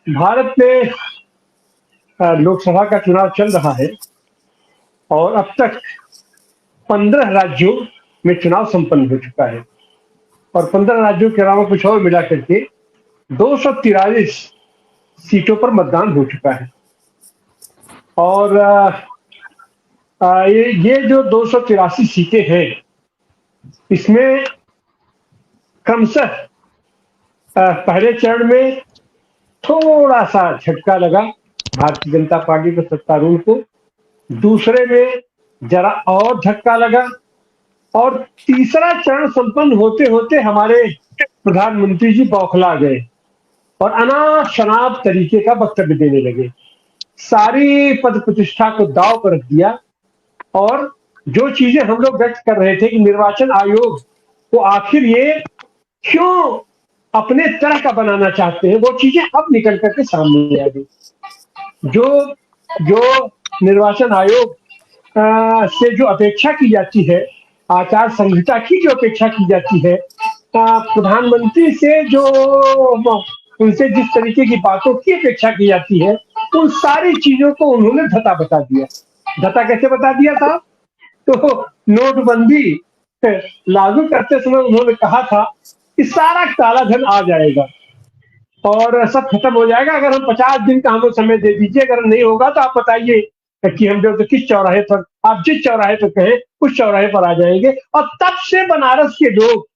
भारत में लोकसभा का चुनाव चल रहा है और अब तक 15 राज्यों में चुनाव संपन्न हो चुका है और 15 राज्यों के अलावा कुछ और मिला करके 243 सीटों पर मतदान हो चुका है। और ये जो 283 सीटें हैं, इसमें क्रमशः पहले चरण में थोड़ा सा झटका लगा भारतीय जनता पार्टी के सत्तारूढ़ को, दूसरे में जरा और धक्का लगा और तीसरा चरण संपन्न होते होते हमारे प्रधानमंत्री जी बौखला गए और अनाप शनाप तरीके का वक्तव्य देने लगे, सारी पद प्रतिष्ठा को दांव पर रख दिया। और जो चीजें हम लोग व्यक्त कर रहे थे कि निर्वाचन आयोग को आखिर ये क्यों अपने तरह का बनाना चाहते हैं, वो चीजें अब निकल करके सामने आ गई। जो निर्वाचन आयोग से जो अपेक्षा की जाती है, आचार संहिता की जो अपेक्षा की जाती है, प्रधानमंत्री से जो उनसे जिस तरीके की बातों की अपेक्षा की जाती है, उन सारी चीजों को उन्होंने धता बता दिया। धता कैसे बता दिया था? तो नोटबंदी लागू करते समय उन्होंने कहा था कि सारा काला धन आ जाएगा और सब खत्म हो जाएगा, अगर हम 50 दिन का हमें समय दे दीजिए, अगर नहीं होगा तो आप बताइए कि हम जो किस चौराहे पर, आप जिस चौराहे पर कहें उस चौराहे पर आ जाएंगे। और तब से बनारस के लोग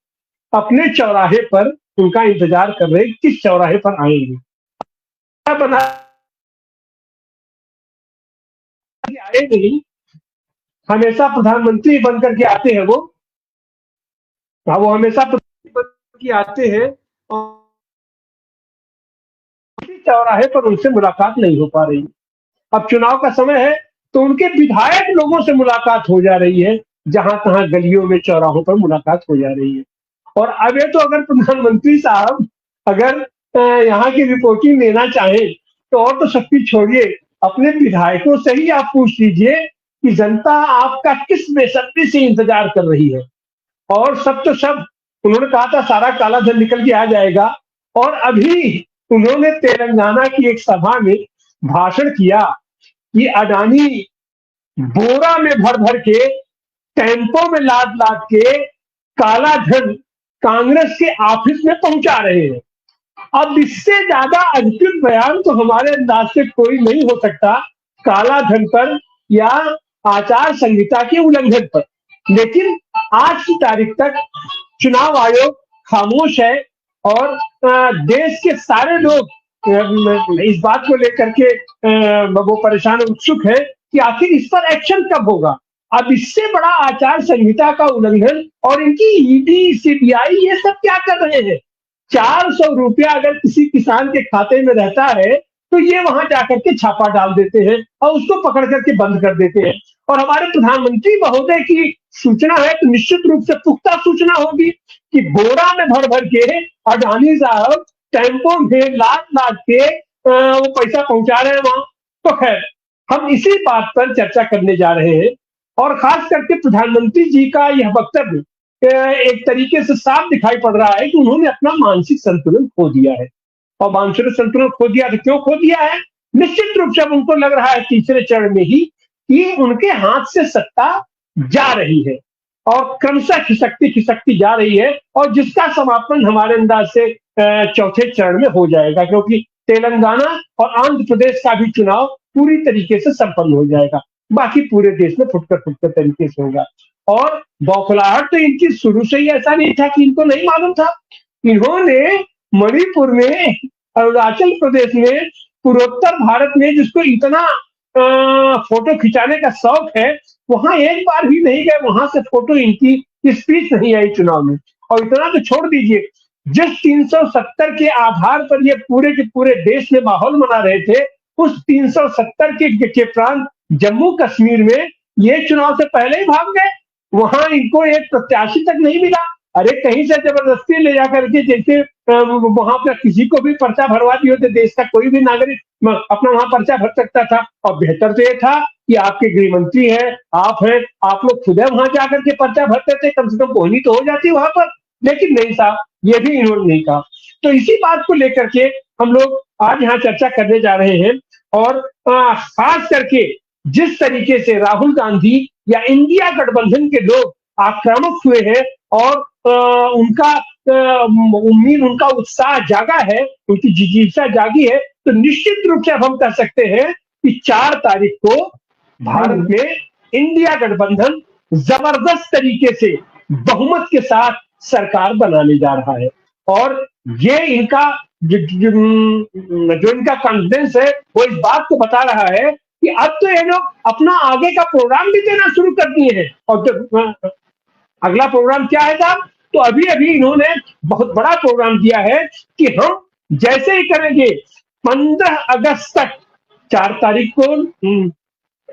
अपने चौराहे पर उनका इंतजार कर रहे किस चौराहे पर आएंगे। आए नहीं, हमेशा प्रधानमंत्री बनकर के आते हैं वो हमेशा प्रधानमंत्री बनकर के आते हैं और चौराहे पर उनसे मुलाकात नहीं हो पा रही। अब चुनाव का समय है तो उनके विधायक लोगों से मुलाकात हो जा रही है, जहां तहां गलियों में चौराहों पर मुलाकात हो जा रही है। और अब ये तो अगर प्रधानमंत्री साहब अगर यहाँ की रिपोर्टिंग लेना चाहें तो और तो सब कुछ छोड़िए, अपने विधायकों से ही आप पूछ लीजिए कि जनता आपका किस बेसब्री से इंतजार कर रही है। और सब तो सब, उन्होंने कहा था सारा काला धन निकल के आ जाएगा, और अभी उन्होंने तेलंगाना की एक सभा में भाषण किया कि अडानी बोरा में भर भर के, टेम्पो में लाद लाद के काला धन कांग्रेस के ऑफिस में पहुंचा रहे हैं। अब इससे ज्यादा अद्भुत बयान तो हमारे अंदाज से कोई नहीं हो सकता काला धन पर या आचार संहिता के उल्लंघन पर। लेकिन आज की तारीख तक चुनाव आयोग खामोश है और देश के सारे लोग इस बात को लेकर के वो परेशान उत्सुक है कि आखिर इस पर एक्शन कब होगा। अब इससे बड़ा आचार संहिता का उल्लंघन और इनकी ईडी सीबीआई ये सब क्या कर रहे हैं। 400 रुपया अगर किसी किसान के खाते में रहता है तो ये वहां जाकर के छापा डाल देते हैं और उसको पकड़ करके बंद कर देते हैं। और हमारे प्रधानमंत्री महोदय की सूचना है तो निश्चित रूप से पुख्ता सूचना होगी कि बोरा में भर भर के अडानी साहब टेम्पो में लाद लाद के वो पैसा पहुंचा रहे हैं वहां। तो खैर, हम इसी बात पर चर्चा करने जा रहे हैं और खास करके प्रधानमंत्री जी का यह वक्तव्य एक तरीके से साफ दिखाई पड़ रहा है कि उन्होंने अपना मानसिक संतुलन खो दिया है। और मानसिक संतुलन खो दिया तो क्यों खो दिया है? निश्चित रूप से अब उनको लग रहा है तीसरे चरण में ही कि उनके हाथ से सत्ता जा रही है और क्रमशः खिसकती जा रही है, और जिसका समापन हमारे अंदाज से चौथे चरण में हो जाएगा, क्योंकि तेलंगाना और आंध्र प्रदेश का भी चुनाव पूरी तरीके से संपन्न हो जाएगा। बाकी पूरे देश में फुटकर तरीके से होगा। और बौखलाहट तो इनकी शुरू से ही ऐसा नहीं था कि इनको नहीं मालूम था। इन्होंने मणिपुर में, अरुणाचल प्रदेश में, पूर्वोत्तर भारत में जिसको इतना फोटो खिंचाने का शौक है, वहां एक बार भी नहीं गए, वहां से फोटो इनकी स्पीच नहीं आई चुनाव में। और इतना तो छोड़ दीजिए, जिस 370 के आधार पर ये पूरे के पूरे देश में माहौल बना रहे थे, उस 370 के प्रांत जम्मू कश्मीर में ये चुनाव से पहले ही भाग गए। वहां इनको एक प्रत्याशी तक नहीं मिला। अरे कहीं से जबरदस्ती ले जाकर के, जैसे वहां पर किसी को भी पर्चा भरवा दिए तो देश का कोई भी नागरिक अपना वहां पर्चा भर सकता था। और बेहतर तो ये था कि आपके गृह मंत्री है, आप हैं, आप लोग खुद वहां जाकर के पर्चा भरते थे, कम से कम बोहनी तो हो जाती वहां पर। लेकिन नहीं साहब, ये भी इन्होंने नहीं कहा। तो इसी बात को लेकर के हम लोग आज यहाँ चर्चा करने जा रहे हैं। और खास करके जिस तरीके से राहुल गांधी या इंडिया गठबंधन के लोग आक्रामक हुए हैं और उनका उम्मीद, उनका उत्साह जागा है, उनकी जिज्ञासा जागी है, तो निश्चित रूप से अब हम कह सकते हैं कि 4 तारीख को भारत में इंडिया गठबंधन जबरदस्त तरीके से बहुमत के साथ सरकार बनाने जा रहा है। और ये इनका जो इनका कॉन्फिडेंस है वो इस बात को बता रहा है कि अब तो ये लोग अपना आगे का प्रोग्राम भी देना शुरू कर दिए हैं। और अगला प्रोग्राम क्या है साहब? तो अभी अभी इन्होंने बहुत बड़ा प्रोग्राम दिया है कि हम जैसे ही करेंगे 15 अगस्त तक, 4 तारीख को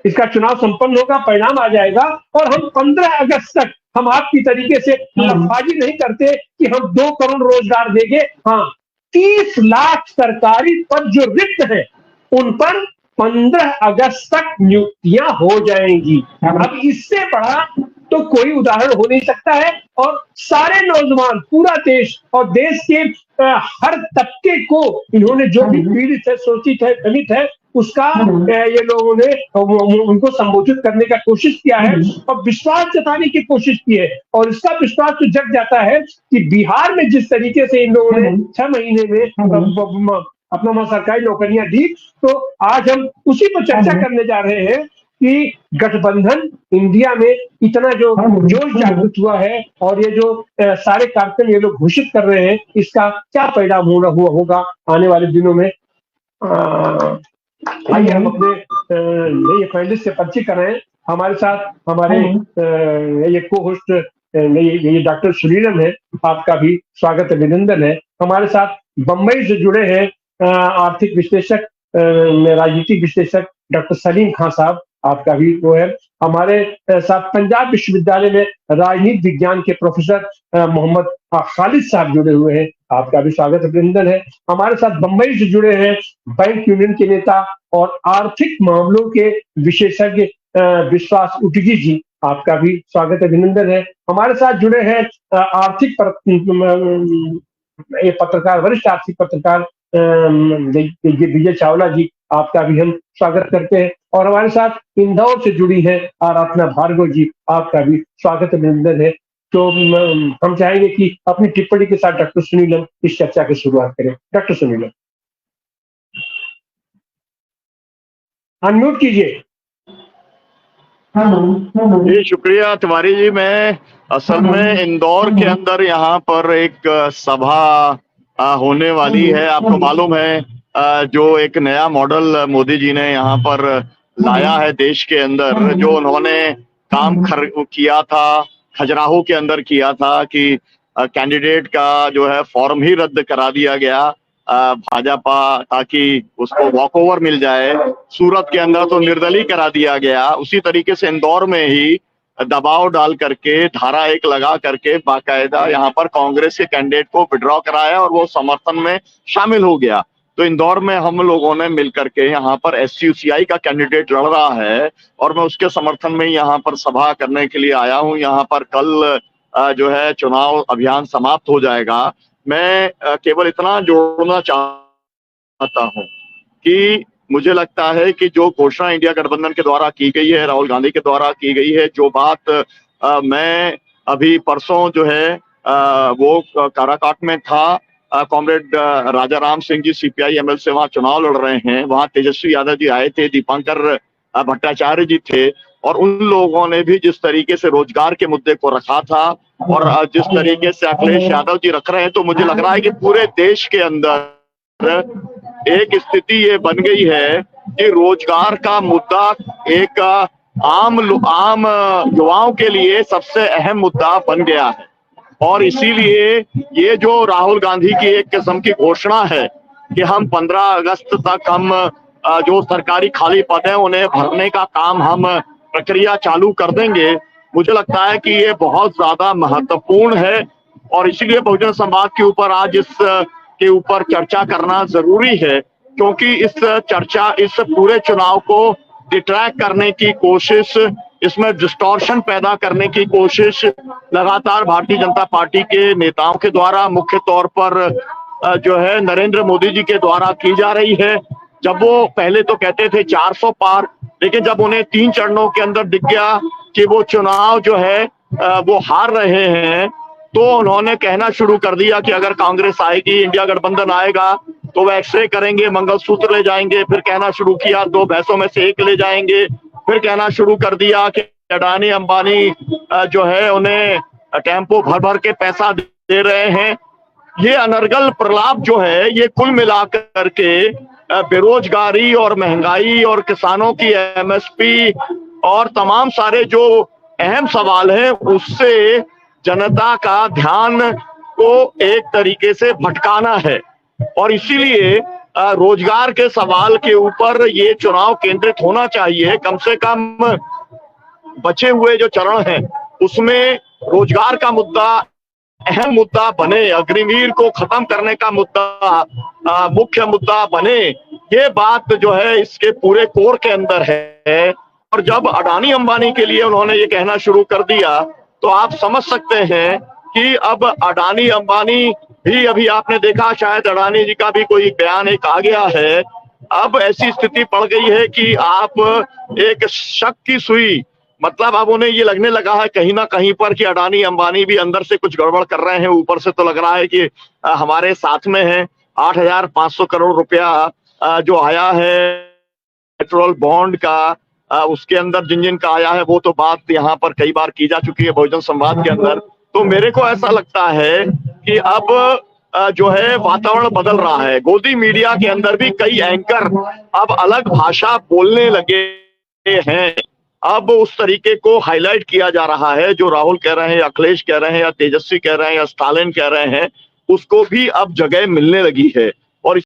इसका चुनाव संपन्न होगा, परिणाम आ जाएगा, और हम 15 अगस्त तक हम आपकी तरीके से लफाजी नहीं करते कि हम 2 करोड़ रोजगार देंगे। हाँ, 30 लाख सरकारी पद जो रिक्त हैं उन पर 15 अगस्त तक नियुक्तियां हो जाएंगी। अब इससे बड़ा तो कोई उदाहरण हो नहीं सकता है। और सारे नौजवान, पूरा देश और देश के हर तबके को इन्होंने जो भी पीड़ित है, शोषित है, दलित है, उसका ये लोगों ने उनको संबोधित करने का कोशिश किया है और विश्वास जताने की कोशिश की है। और इसका विश्वास तो जग जाता है कि बिहार में जिस तरीके से इन लोगों ने 6 महीने में अपना सरकारी नौकरियां दी, तो आज हम उसी पर चर्चा करने जा रहे हैं कि गठबंधन इंडिया में इतना जो जोश जागृत हुआ है और ये जो सारे कार्यक्रम ये लोग घोषित कर रहे हैं, इसका क्या परिणाम होगा आने वाले दिनों में। आइए हम अपने नए पैनलिस्ट से परिचय कराएं। हमारे साथ हमारे ये को होस्ट ये डॉक्टर सुनीलम है, आपका भी स्वागत अभिनंदन है। हमारे साथ बम्बई से जुड़े हैं आर्थिक विश्लेषक, राजनीतिक विश्लेषक डॉक्टर सलीम खान साहब, आपका भी वो है। हमारे साथ पंजाब विश्वविद्यालय में राजनीति विज्ञान के प्रोफेसर मोहम्मद खालिद साहब जुड़े हुए हैं, आपका भी स्वागत अभिनंदन है। हमारे साथ बंबई से जुड़े हैं बैंक यूनियन के नेता और आर्थिक मामलों के विशेषज्ञ विश्वास उटगी जी, आपका भी स्वागत अभिनंदन है। हमारे साथ जुड़े हैं आर्थिक पत्रकार, वरिष्ठ आर्थिक पत्रकार विजय चावला जी, आपका भी हम स्वागत करते हैं। और हमारे साथ इंदौर से जुड़ी है आराधना भार्गव जी, आपका भी स्वागत अभिनंदन है। तो हम चाहेंगे कि अपनी टिप्पणी के साथ डॉक्टर सुनीलम इस चर्चा की शुरुआत करें। डॉक्टर सुनीलम, अनम्यूट कीजिए। जी शुक्रिया तिवारी जी। मैं असल में इंदौर के अंदर यहाँ पर एक सभा होने वाली है। आपको मालूम है जो एक नया मॉडल मोदी जी ने यहाँ पर लाया है देश के अंदर, जो उन्होंने काम किया था, खजुराहो के अंदर किया था कि कैंडिडेट का जो है फॉर्म ही रद्द करा दिया गया भाजपा, ताकि उसको वॉक ओवर मिल जाए। सूरत के अंदर तो निर्दलीय करा दिया गया। उसी तरीके से इंदौर में ही दबाव डाल करके धारा 1 लगा करके बाकायदा यहाँ पर कांग्रेस के कैंडिडेट को विड्रॉ कराया और वो समर्थन में शामिल हो गया। तो इंदौर में हम लोगों ने मिलकर के यहाँ पर SUCI का कैंडिडेट लड़ रहा है और मैं उसके समर्थन में यहाँ पर सभा करने के लिए आया हूँ। यहाँ पर कल जो है चुनाव अभियान समाप्त हो जाएगा। मैं केवल इतना जोड़ना चाहता हूँ कि मुझे लगता है कि जो घोषणा इंडिया गठबंधन के द्वारा की गई है, राहुल गांधी के द्वारा की गई है, जो बात मैं अभी परसों जो है वो काराकाट में था, कॉमरेड राजा राम सिंह जी CPI ML से वहाँ चुनाव लड़ रहे हैं। वहाँ तेजस्वी यादव जी आए थे, दीपांकर भट्टाचार्य जी थे, और उन लोगों ने भी जिस तरीके से रोजगार के मुद्दे को रखा था और जिस तरीके से अखिलेश यादव जी रख रहे हैं, तो मुझे लग रहा है कि पूरे देश के अंदर एक स्थिति ये बन गई है कि रोजगार का मुद्दा एक आम युवाओं के लिए सबसे अहम मुद्दा बन गया है। और इसीलिए ये जो राहुल गांधी की एक किस्म की घोषणा है कि हम 15 अगस्त तक हम जो सरकारी खाली पद है उन्हें भरने का काम हम प्रक्रिया चालू कर देंगे, मुझे लगता है कि ये बहुत ज्यादा महत्वपूर्ण है। और इसीलिए बहुजन समाज के ऊपर आज इस के ऊपर चर्चा करना जरूरी है, क्योंकि इस पूरे चुनाव को डिट्रैक्ट करने की कोशिश, इसमें डिस्टॉर्शन पैदा करने की कोशिश लगातार भारतीय जनता पार्टी के नेताओं के द्वारा, मुख्य तौर पर जो है नरेंद्र मोदी जी के द्वारा की जा रही है। जब वो पहले तो कहते थे 400 पार, लेकिन जब उन्हें 3 चरणों के अंदर दिख गया कि वो चुनाव जो है वो हार रहे हैं, तो उन्होंने कहना शुरू कर दिया कि अगर कांग्रेस आएगी, इंडिया गठबंधन आएगा, तो वह एक्सरे करेंगे, मंगलसूत्र ले जाएंगे। फिर कहना शुरू किया 2 भैंसों में से एक ले जाएंगे। फिर कहना शुरू कर दिया कि अडानी अंबानी जो है उन्हें टेम्पो भर भर के पैसा दे रहे हैं। ये अनर्गल प्रलाप जो है, ये कुल मिलाकर के बेरोजगारी और महंगाई और किसानों की एमएसपी और तमाम सारे जो अहम सवाल हैं, उससे जनता का ध्यान को एक तरीके से भटकाना है। और इसीलिए रोजगार के सवाल के ऊपर ये चुनाव केंद्रित होना चाहिए। कम से कम बचे हुए जो चरण हैं उसमें रोजगार का मुद्दा अहम मुद्दा बने, अग्निवीर को खत्म करने का मुद्दा मुख्य मुद्दा बने। ये बात जो है इसके पूरे कोर के अंदर है। और जब अडानी अंबानी के लिए उन्होंने ये कहना शुरू कर दिया, तो आप समझ सकते हैं कि अब अडानी अंबानी भी, अभी आपने देखा शायद अडानी जी का भी कोई बयान एक आ गया है। अब ऐसी स्थिति पड़ गई है कि आप एक शक की सुई, मतलब अब उन्हें ये लगने लगा है कहीं ना कहीं पर कि अडानी अंबानी भी अंदर से कुछ गड़बड़ कर रहे हैं। ऊपर से तो लग रहा है कि हमारे साथ में है। 8,500 करोड़ रुपया जो आया है पेट्रोल बॉन्ड का, उसके अंदर जिन जिन का आया है वो तो बात यहाँ पर कई बार की जा चुकी है बहुजन संवाद के अंदर। तो मेरे को ऐसा लगता है कि अब जो है वातावरण बदल रहा है। गोदी मीडिया के अंदर भी कई एंकर अब अलग भाषा बोलने लगे हैं। अब उस तरीके को हाईलाइट किया जा रहा है, जो राहुल कह रहे हैं, अखिलेश कह रहे हैं, या तेजस्वी कह रहे हैं, या स्टालिन कह रहे हैं, उसको भी अब जगह मिलने लगी है।